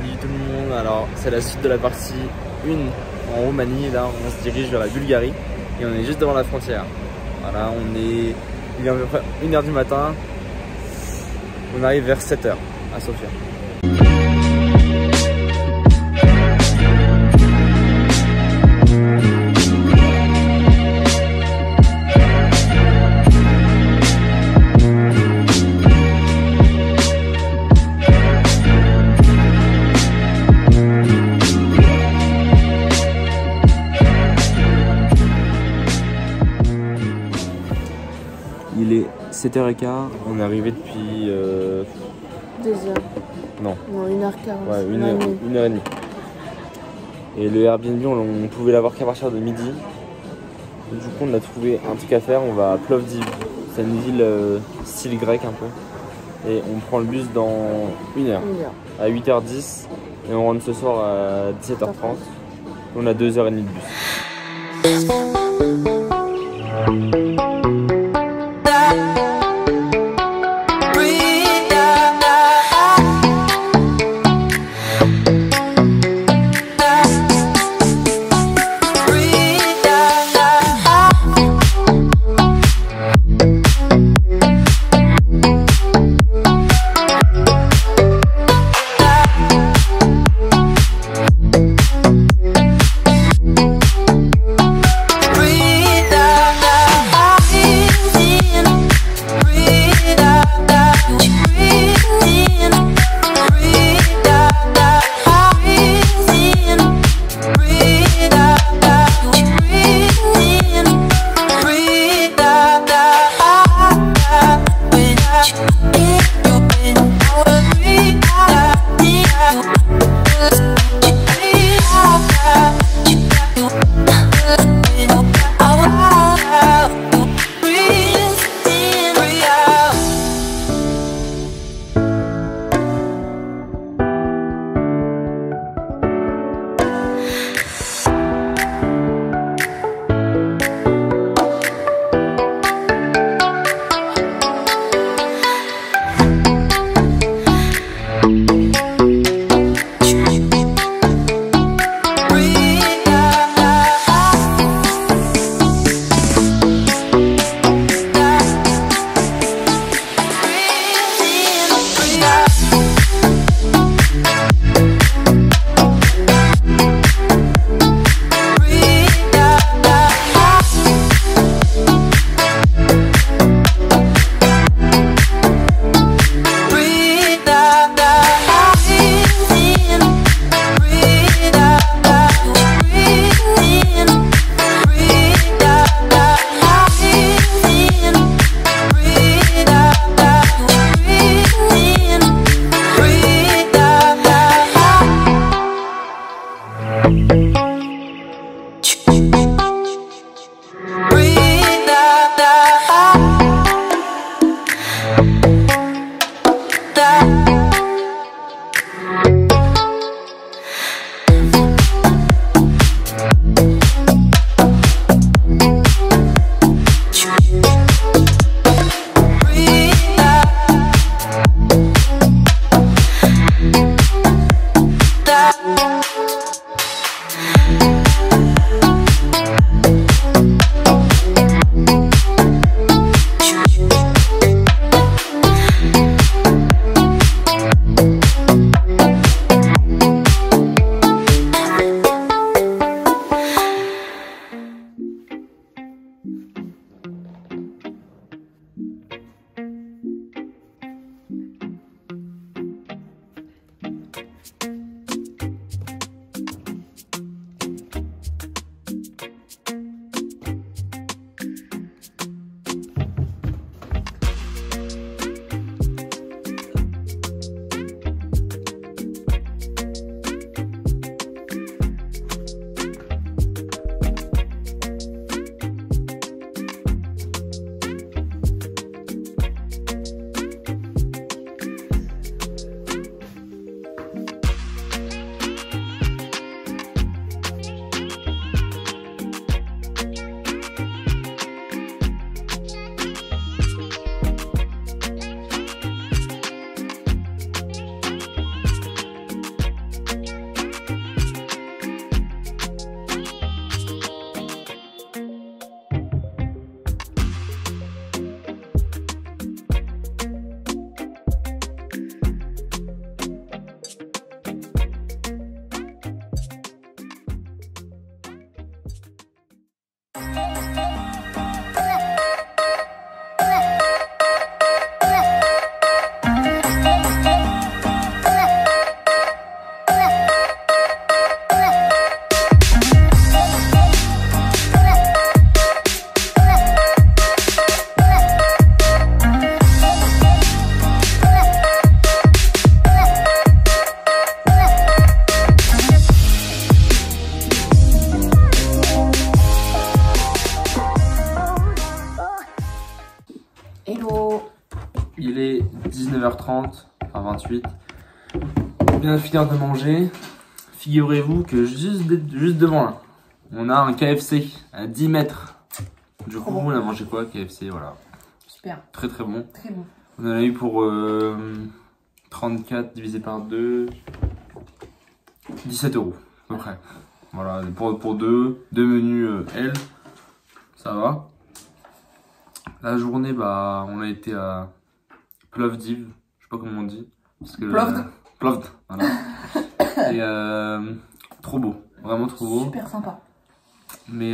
Salut tout le monde, alors c'est la suite de la partie 1 en Roumanie. Là on se dirige vers la Bulgarie et on est juste devant la frontière. Voilà, il est à peu près 1h du matin, on arrive vers 7h à Sofia. Il est 7h15, on est arrivé depuis 2 heures. Non, 1h40. Ouais, 1h30. Et le Airbnb, on pouvait l'avoir qu'à partir de midi. Et du coup, on a trouvé un truc à faire. On va à Plovdiv. C'est une ville style grec un peu. Et on prend le bus dans 1h. À 8h10. Et on rentre ce soir à 17h30. On a 2h30 de bus. Il est 19h30, enfin 28. On vient de finir de manger. Figurez-vous que juste devant là, on a un KFC à 10 mètres. Du coup, on a mangé quoi, KFC, voilà. Super. Très très bon. Très bon. On en a eu pour 34 divisé par 2, 17 € à peu près. Voilà, pour deux menus L, ça va. La journée, bah, on a été à Plovdiv, je sais pas comment on dit. Plovdiv, voilà. Et trop beau, vraiment trop beau. Super sympa. Mais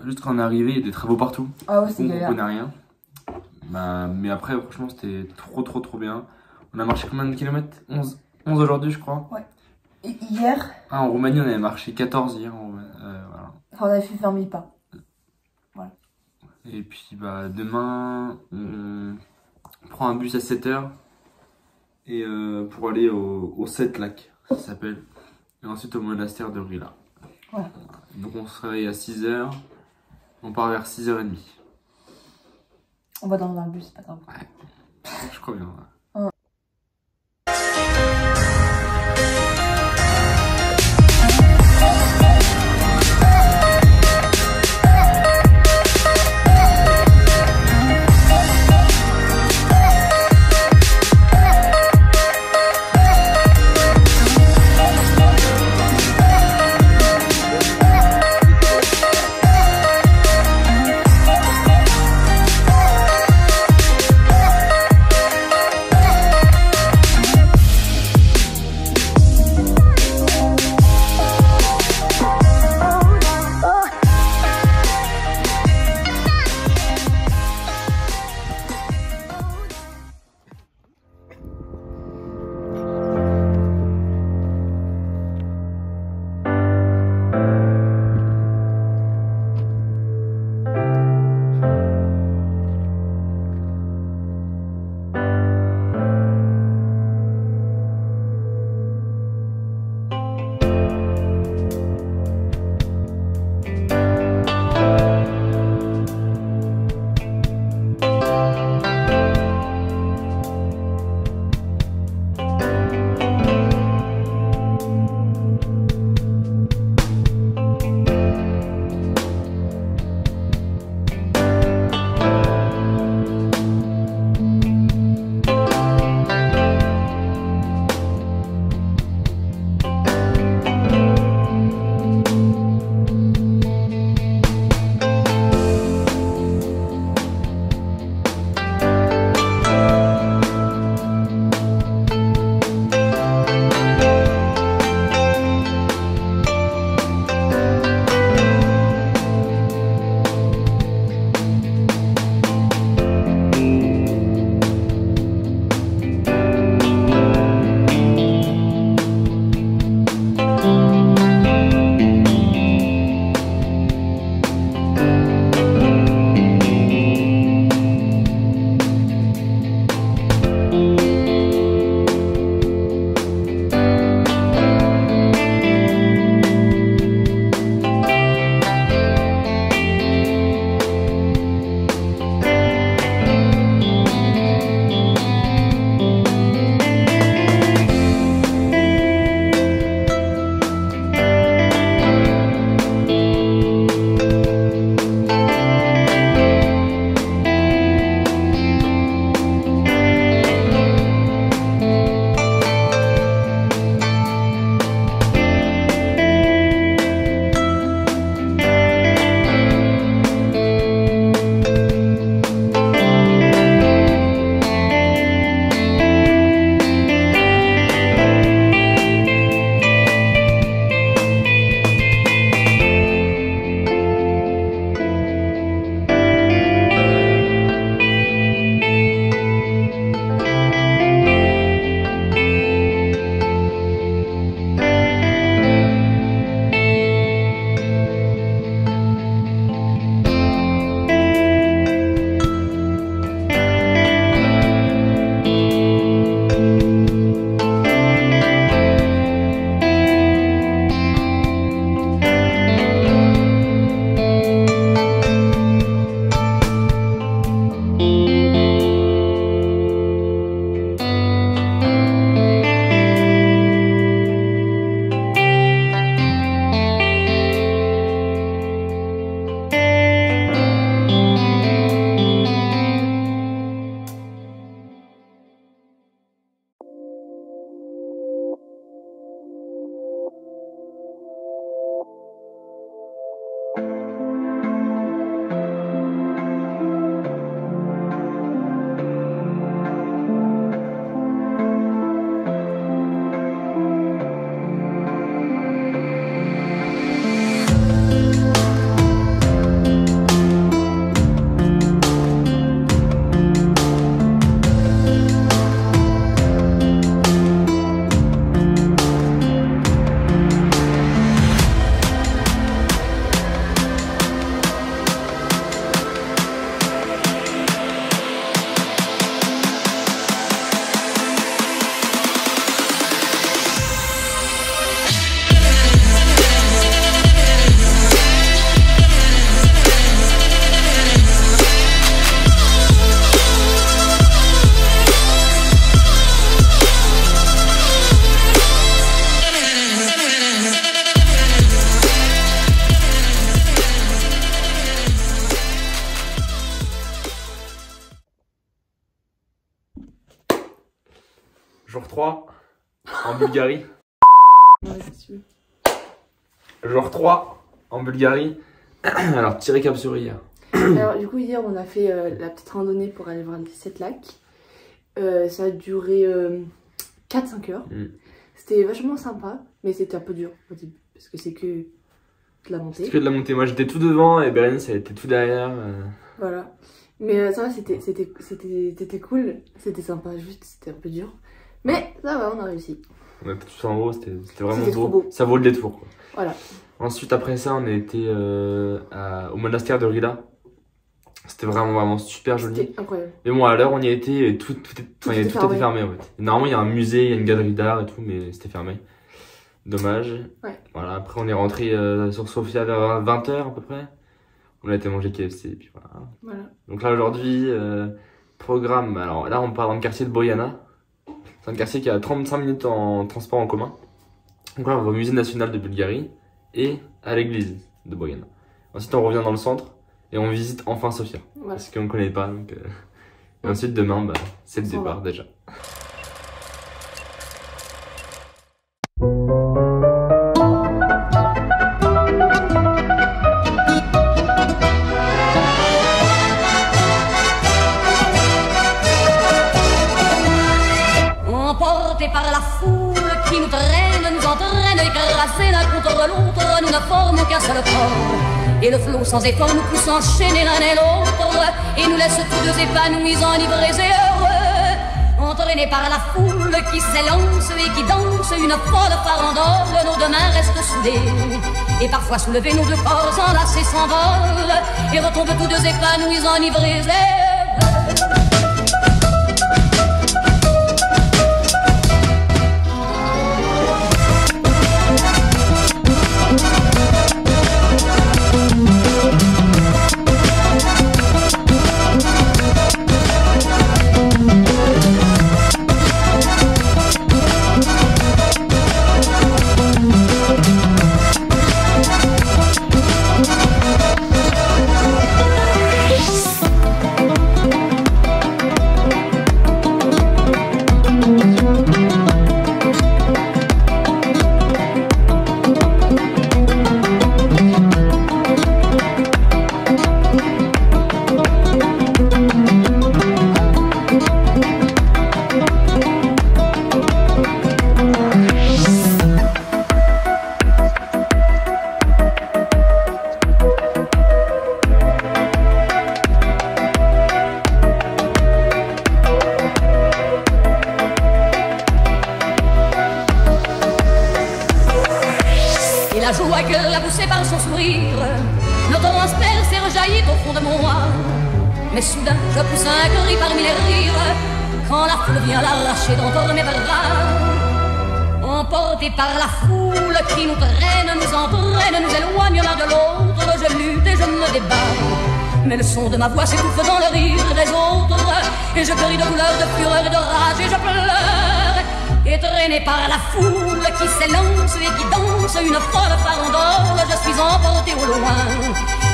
juste quand on est arrivé, il y a des travaux partout. Ah ouais, c'est on galère. connaît rien. Bah, mais après, franchement, c'était trop bien. On a marché combien de kilomètres? 11 aujourd'hui, je crois. Ouais. Et hier? Ah, en Roumanie, on avait marché 14 hier. Voilà. Enfin, on avait fait 20 000 pas. Voilà. Et puis, bah, demain, on prend un bus à 7h. Et pour aller au 7 lacs, ça s'appelle. Et ensuite au monastère de Rila. Voilà. Donc on se réveille à 6h. On part vers 6h30. On va dans le bus, c'est pas grave. Ouais. Je crois bien. Ouais. Jour 3 en Bulgarie. Ouais, c'est sûr. Jour 3 en Bulgarie. Alors, petit récap sur hier. Alors, du coup, hier, on a fait la petite randonnée pour aller voir les 7 lacs. Ça a duré 4-5 heures. C'était vachement sympa, mais c'était un peu dur au début, parce que c'est que de la montée. C'est que de la montée. Moi, j'étais tout devant et Bérénice, elle était tout derrière. Voilà. Mais ça va, c'était cool. C'était sympa, juste, c'était un peu dur. Mais ça va, on a réussi. On était tout en haut, c'était vraiment C'était trop beau. Ça vaut le détour, quoi. Voilà. Ensuite, après ça, on a été au monastère de Rila. C'était vraiment super joli. C'était incroyable. Mais bon, à l'heure, on y a été, tout était fermé. En fait. Normalement, il y a un musée, il y a une galerie d'art et tout, mais c'était fermé. Dommage. Ouais. Voilà, après, on est rentré sur Sofia vers 20h à peu près. On a été manger KFC, et puis voilà. Donc là, aujourd'hui, programme. Alors là, on part dans le quartier de Bojana. C'est un quartier qui a 35 minutes en transport en commun. Donc là, on va au musée national de Bulgarie et à l'église de Bojana. Ensuite, on revient dans le centre et on visite enfin Sofia. Voilà. Parce qu'on ne connaît pas. Donc, Et ensuite, demain, c'est le départ déjà. Emportés par la foule qui nous traîne, nous entraîne, écrasés l'un contre l'autre, nous ne formons qu'un seul corps. Et le flot sans effort nous pousse enchaîner l'un et l'autre, et nous laisse tous deux épanouis, enivrés et heureux. Entraînés par la foule qui s'élance et qui danse une folle farandole, nos deux mains restent soudées. Et parfois soulevés, nos deux corps enlacés s'envolent, et retombent tous deux épanouis, enivrés et heureux. La joie que l'a poussé par son sourire me transperce et rejaillit au fond de moi. Mais soudain je pousse un cri parmi les rires quand la foule vient l'arracher d'entre mes bras. Emportés par la foule qui nous traîne, nous entraîne, nous éloigne l'un de l'autre, je lutte et je me débat. Mais le son de ma voix s'étouffe dans le rire des autres, et je crie de douleur, de fureur et de rage, et je pleure. Et traîné par la foule qui s'élance et qui danse une folle farandole, je suis emporté au loin.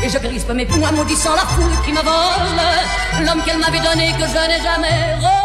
Et je crispe mes poings maudissant la foule qui me vole l'homme qu'elle m'avait donné que je n'ai jamais retrouvé.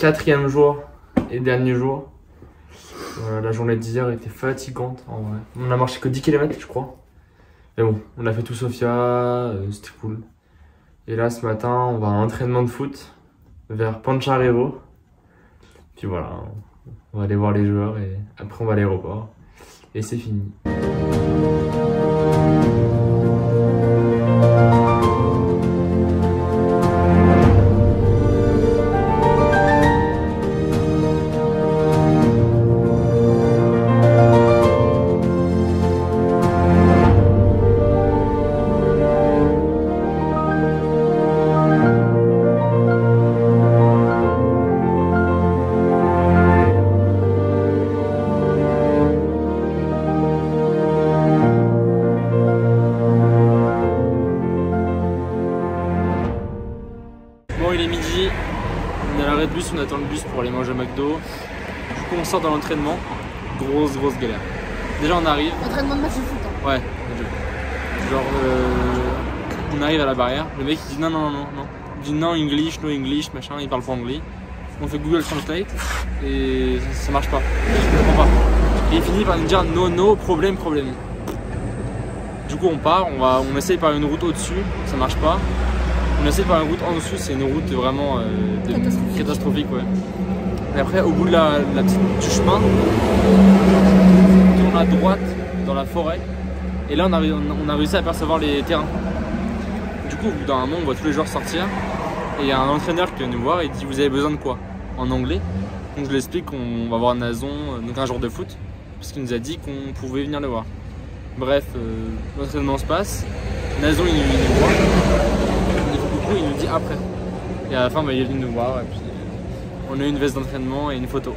4e jour et dernier jour. La journée d'hier était fatigante en vrai. On a marché que 10 km je crois. Mais bon, on a fait tout Sofia, c'était cool. Et là ce matin on va à un entraînement de foot vers Pancharevo. Puis voilà, on va aller voir les joueurs et après on va à l'aéroport. Et c'est fini. Bon, il est midi, on est à l'arrêt de bus, on attend le bus pour aller manger au McDo. Du coup on sort dans l'entraînement, grosse galère. Déjà on arrive. Entraînement de match de foot. Hein. Ouais, genre on arrive à la barrière, le mec il dit non. Il dit non English, no English, machin, il parle pas anglais. On fait Google Translate et ça marche pas, je comprends pas. Et il finit par nous dire no, problème. Du coup on part, on essaye par une route au-dessus, ça marche pas. On essaie par une route en dessous, c'est une route vraiment catastrophique. Ouais. Et après, au bout de du chemin, on tourne à droite dans la forêt. Et là, on a réussi à apercevoir les terrains. Du coup, au bout d'un moment, on voit tous les joueurs sortir. Et il y a un entraîneur qui vient nous voir et dit vous avez besoin de quoi? En anglais. Donc je lui explique qu'on va voir Nazon, donc un joueur de foot, parce qu'il nous a dit qu'on pouvait venir le voir. Bref, l'entraînement se passe. Nazon, il nous voit. Il nous dit après. Et à la fin, il est venu nous voir et puis on a eu une veste d'entraînement et une photo.